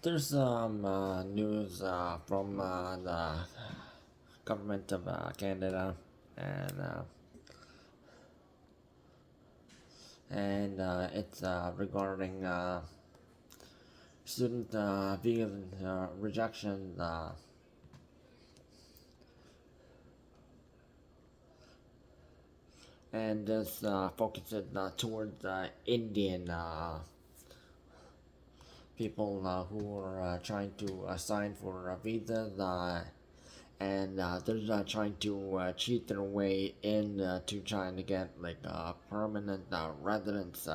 There's some news from the government of Canada, and it's regarding student visa rejection, and this focuses towards Indian people who are trying to sign for visas. And they're trying to cheat their way in to trying to get like permanent residence.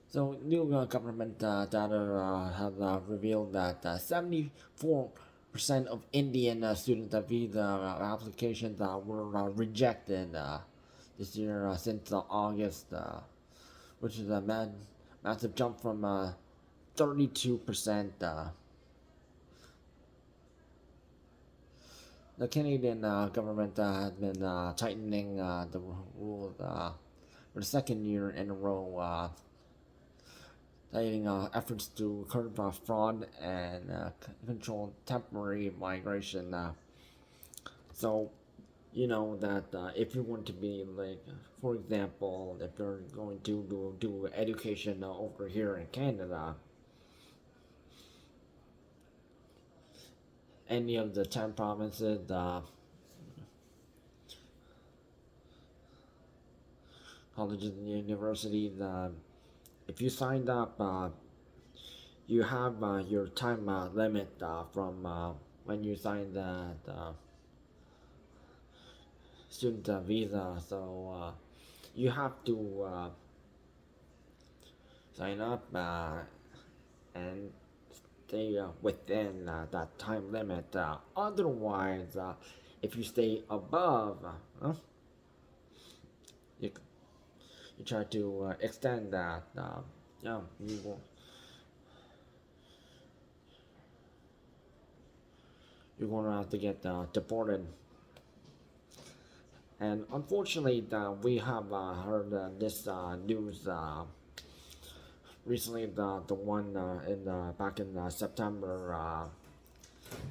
So new government data have revealed that 74% of Indian student visa applications were rejected this year since August, which is a massive jump from 32%. The Canadian government has been tightening the rules for the second year in a row, citing efforts to curb fraud and control temporary migration. So, you know that if you want to be like, for example, if you're going to do education over here in Canada, any of the 10 provinces, colleges and universities, if you signed up, you have your time limit from when you signed that student visa. So you have to sign up and stay within that time limit. Otherwise, if you stay above, you, you try to extend that. Yeah, you're gonna have to get deported. And unfortunately, we have heard this news recently. The one in back in September,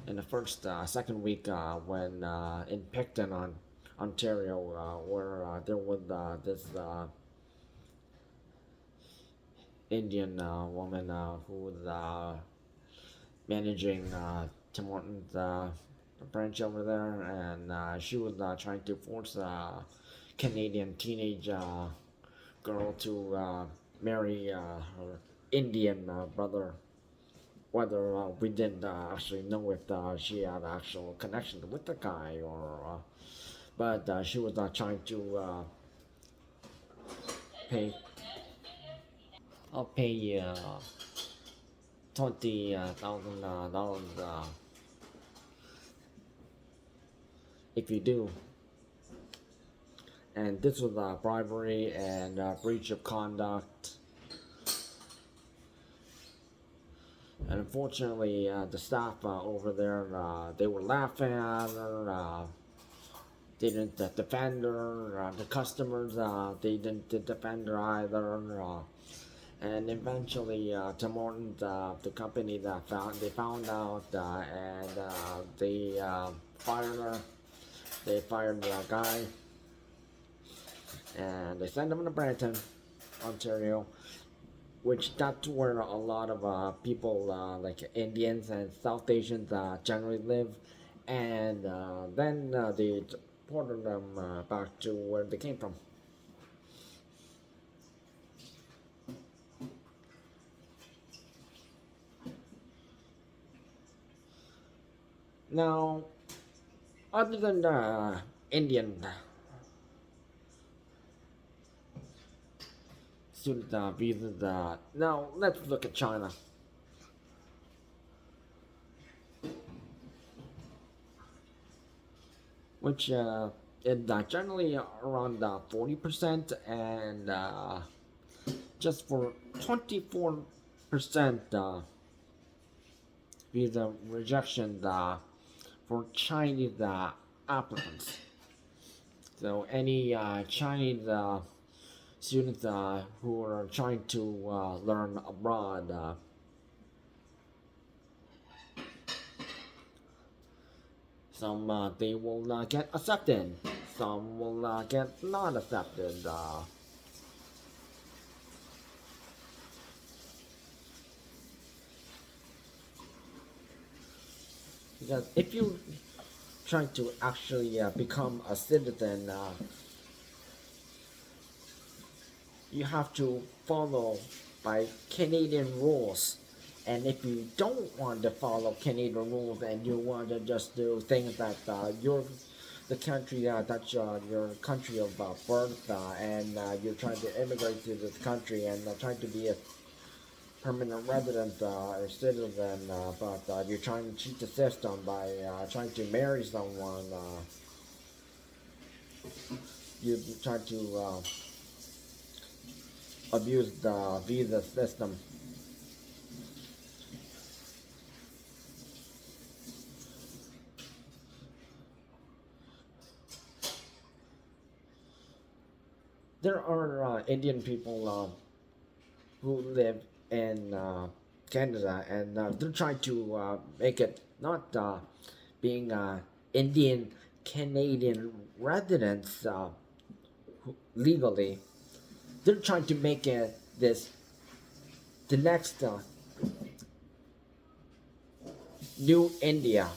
in the first second week when in Picton, Ontario, where there was this Indian woman who was managing Tim Hortons branch over there, and she was trying to force a Canadian teenage girl to marry her Indian brother. Whether we didn't actually know if she had actual connection with the guy, or but she was trying to pay. I'll pay you $20,000 if you do. And this was bribery and breach of conduct. And unfortunately, the staff over there, they were laughing at her. They didn't defend her. The customers, they didn't defend her either. And eventually, Tim Hortons, the company that they found out, and they fired her. They fired the guy, and they sent him to Brampton, Ontario, which that's where a lot of people like Indians and South Asians generally live, and then they deported them back to where they came from. Now, other than the Indian student visas, now let's look at China, which is generally around 40%, and just for 24% visa rejection for Chinese applicants. So any Chinese students who are trying to learn abroad, some they will get accepted, some will get not accepted. Because if you try to actually become a citizen, you have to follow by Canadian rules. And if you don't want to follow Canadian rules and you want to just do things that the country that's your country of birth, and you're trying to immigrate to this country and trying to be a permanent resident or citizen, but you're trying to cheat the system by trying to marry someone. You try to abuse the visa system. There are Indian people who live in Canada, and they're trying to make it not being Indian Canadian residents legally. They're trying to make it the next new India.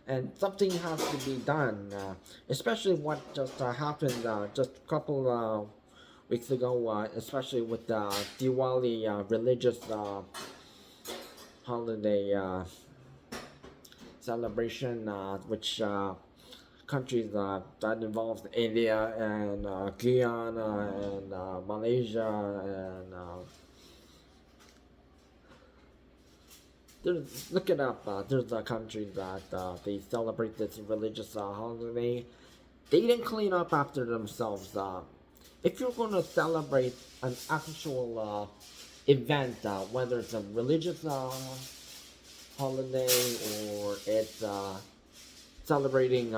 And something has to be done, especially what just happened just a couple weeks ago, especially with the Diwali religious holiday celebration, which countries that involves India and Guyana and Malaysia and look it up. There's a country that they celebrate this religious holiday. They didn't clean up after themselves. If you're going to celebrate an actual event, whether it's a religious holiday or it's celebrating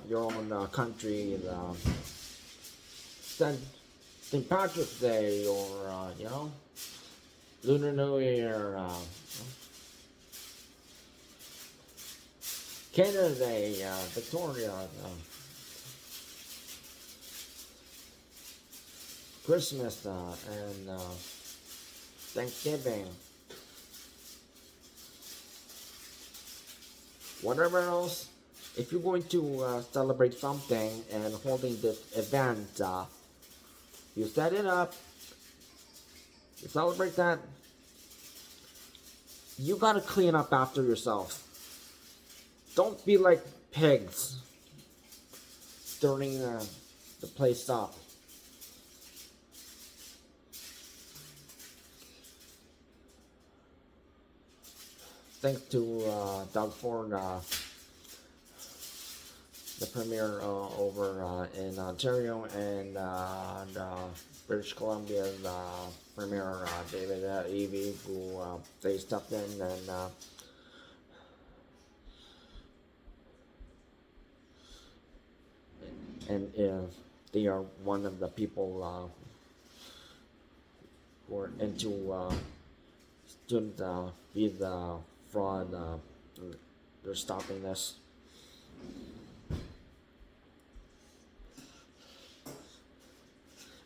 your own country, St. Patrick's Day or Lunar New Year. Canada Day, Victoria, Christmas, and Thanksgiving. Whatever else, if you're going to celebrate something and holding this event, you set it up, you celebrate that, you gotta clean up after yourself. Don't be like pigs stirring the place up. Thanks to Doug Ford, the premier over in Ontario, and British Columbia's premier David Evie, who they stepped in and they are one of the people who are into student visa fraud. They're stopping this.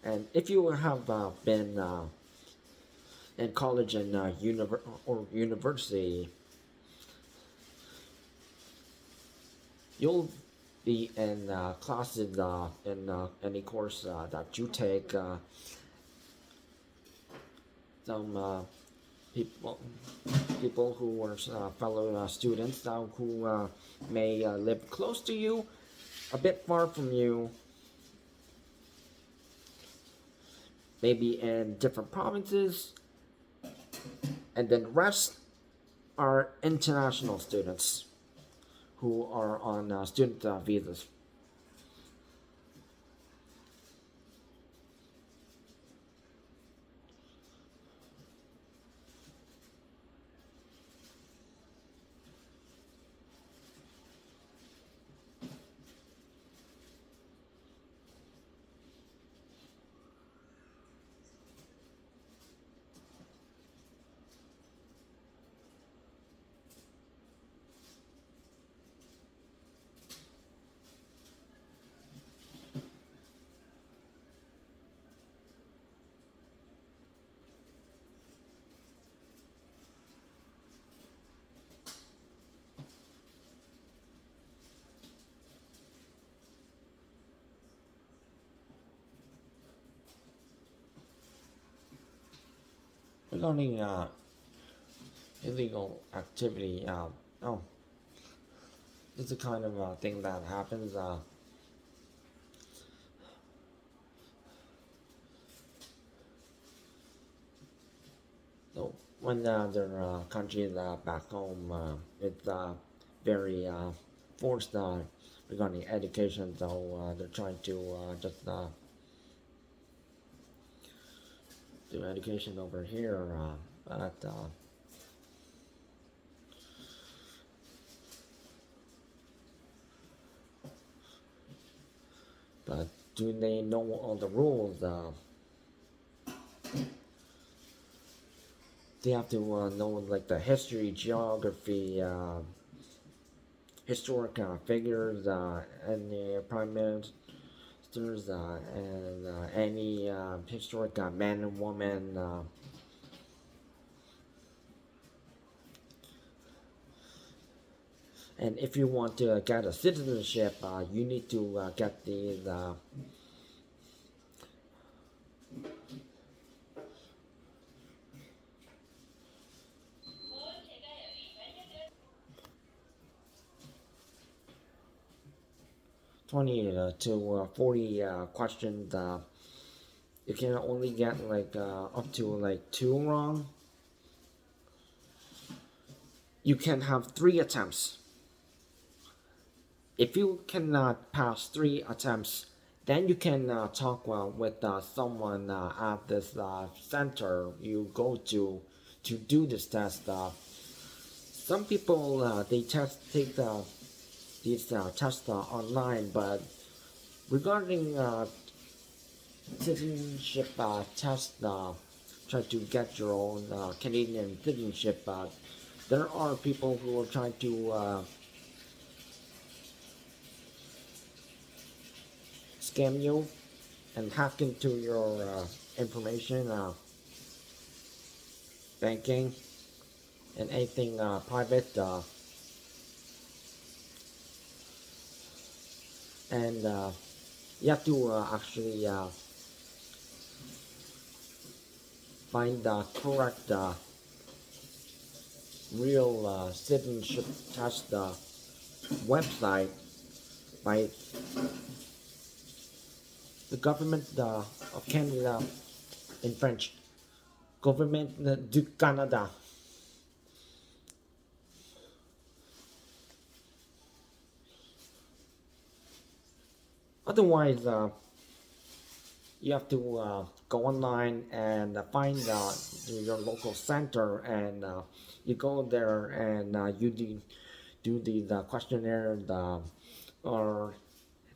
And if you have been in college and or university, you'll be in classes in any course that you take. Some people who are fellow students who may live close to you, a bit far from you, maybe in different provinces, and then rest are international students who are on student visas. Regarding illegal activity, oh, it's a kind of thing that happens. So when their countries back home, it's very forced regarding education. So they're trying to just do education over here, but do they know all the rules? They have to know like the history, geography, historic figures, and the prime ministers, and any historic man and woman. And if you want to get a citizenship, you need to get these. 20 to 40 questions. You can only get like up to like 2 wrong. You can have 3 attempts. If you cannot pass 3 attempts, then you can talk with someone at this center you go to do this test. Some people they take these tests online, but regarding citizenship test, try to get your own Canadian citizenship. There are people who are trying to scam you and hack into your information, banking, and anything private. And you have to actually find the correct real citizenship test website by the government of Canada, in French, Government du Canada. Otherwise, you have to go online and find your local center, and you go there and you do the questionnaire, or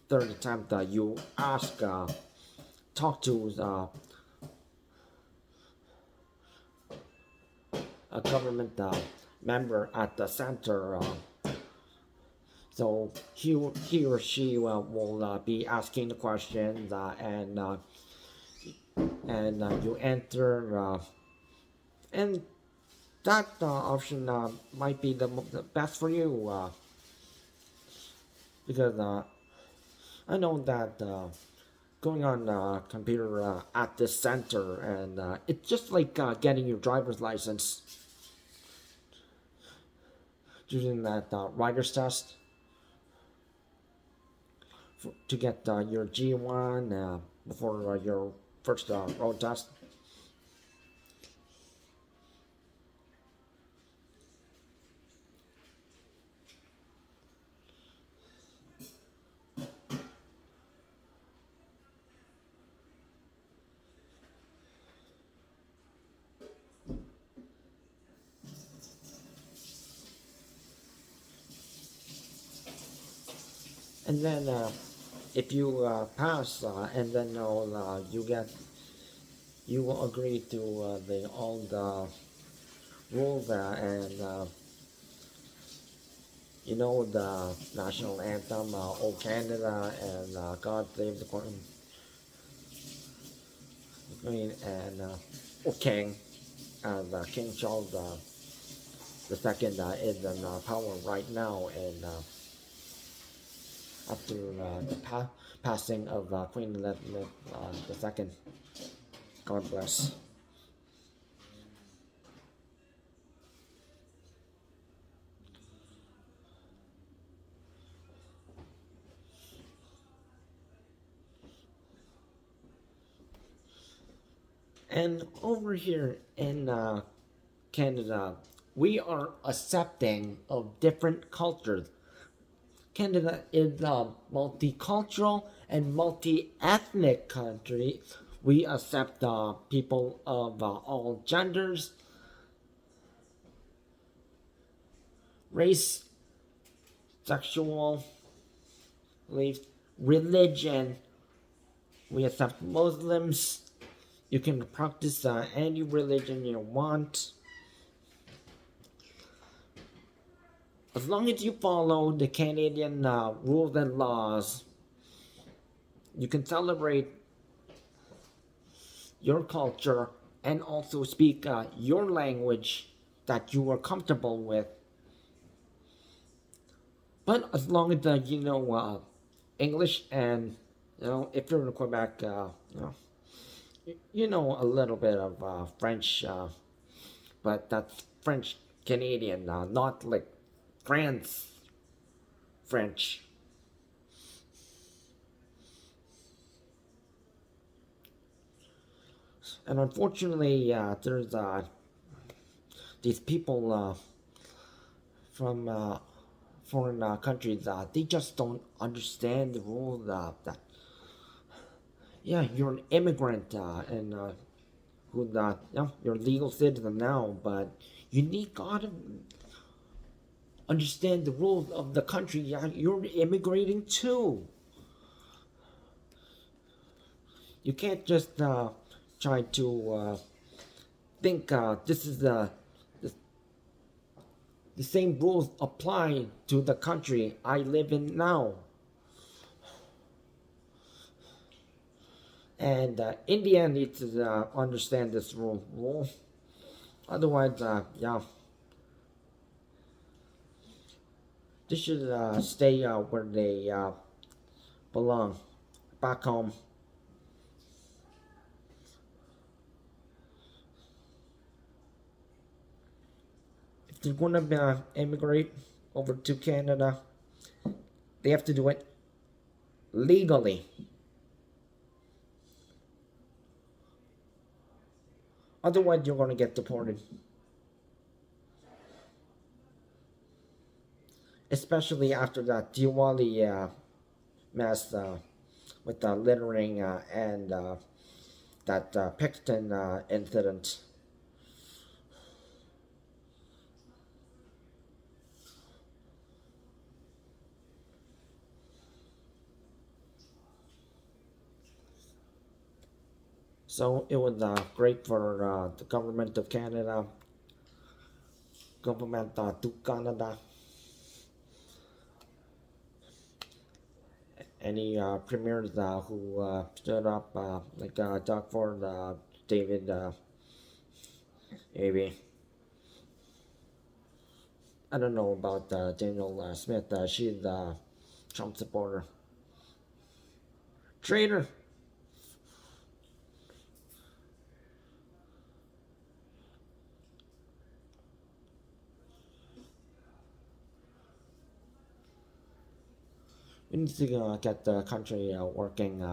third attempt you ask, talk to a government member at the center. So he or she will be asking the questions, and you enter, and that option might be the best for you, because I know that going on computer at this center, and it's just like getting your driver's license, using that rider's test to get your G1 before your first road test. And then if you pass and then you will agree to the all the rules and the national anthem, "O Canada" and "God Save the Queen" and "O King," and King Charles the Second is in power right now, and after the passing of Queen Elizabeth the Second. God bless. And over here in Canada, we are accepting of different cultures. Canada is a multicultural and multi-ethnic country. We accept people of all genders, race, sexual belief, religion. We accept Muslims. You can practice any religion you want. As long as you follow the Canadian rules and laws, you can celebrate your culture and also speak your language that you are comfortable with. But as long as English and if you're in Quebec, you know a little bit of French, but that's French Canadian, not like France French. And unfortunately, there's these people from foreign countries. They just don't understand the rules that yeah, you're an immigrant and who you're a legal citizen now, but you need gotta understand the rules of the country you're immigrating to. You can't just try to think this is the same rules apply to the country I live in now. And India needs to understand this rule. Otherwise, yeah, they should stay where they belong, back home. If they're going to immigrate over to Canada, they have to do it legally. Otherwise, you're going to get deported. Especially after that Diwali mess with the littering and that Picton incident. So it was great for the government of Canada, government to Canada. Any premiers who stood up, like Doug Ford, David Avey. I don't know about Daniel Smith. She's a Trump supporter. Traitor. We need to get the country working.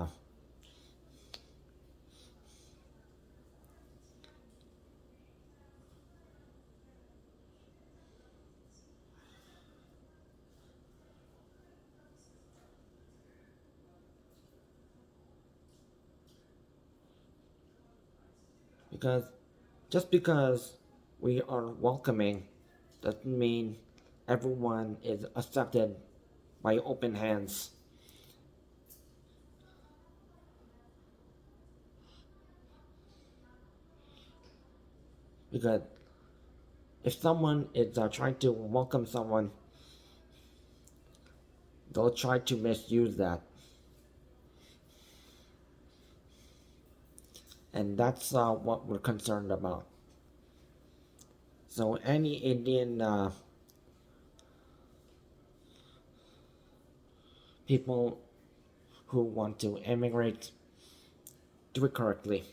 Because just because we are welcoming doesn't mean everyone is accepted by open hands. Because if someone is trying to welcome someone, they'll try to misuse that. And that's what we're concerned about. So any Indian people who want to immigrate, do it correctly.